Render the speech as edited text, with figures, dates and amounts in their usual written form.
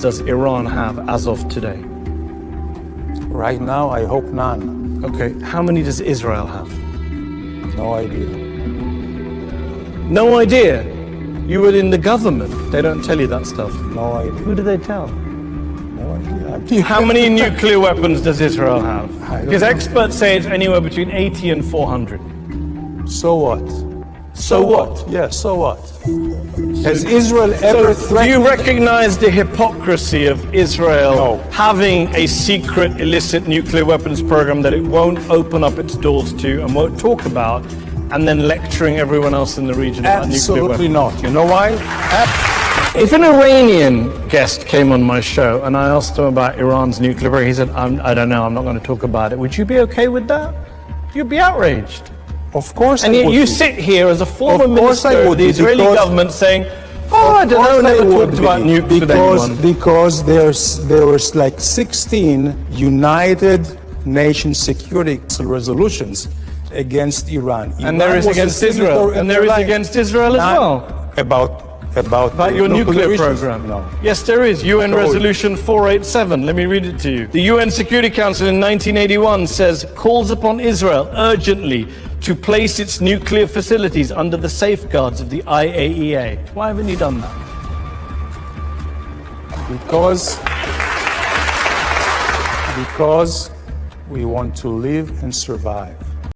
does Iran have as of today? Right now, I hope none. Okay, how many does Israel have? No idea. No idea? You were in the government. They don't tell you that stuff. No idea. Who do they tell? No idea. How many nuclear weapons does Israel have? I don't Because know. experts say it's anywhere between 80 and 400. So what? So what? Yeah, so what? Has Israel ever Do threatened? you recognize the hypocrisy of Israel No. having a secret illicit nuclear weapons program that it won't open up its doors to and won't talk about, and then lecturing everyone else in the region about nuclear weapons? Absolutely not. You know why? If an Iranian guest came on my show and I asked him about Iran's nuclear program, he said, I don't know, I'm not going to talk about it. Would you be okay with that? You'd be outraged. Of course. And I yet would you be. sit here as a former Of course minister I of would the be, Israeli because- government saying, I don't know, never talked about nukes with anyone. Because there was like 16 United Nations Security resolutions against Iran. And there is against Israel. And there is against Israel as well. About Your nuclear issues. program. No. Yes, there is. UN No. Resolution 487. Let me read it to you. The UN Security Council in 1981 says, calls upon Israel urgently to place its nuclear facilities under the safeguards of the IAEA. Why haven't you done that? Because we want to live and survive.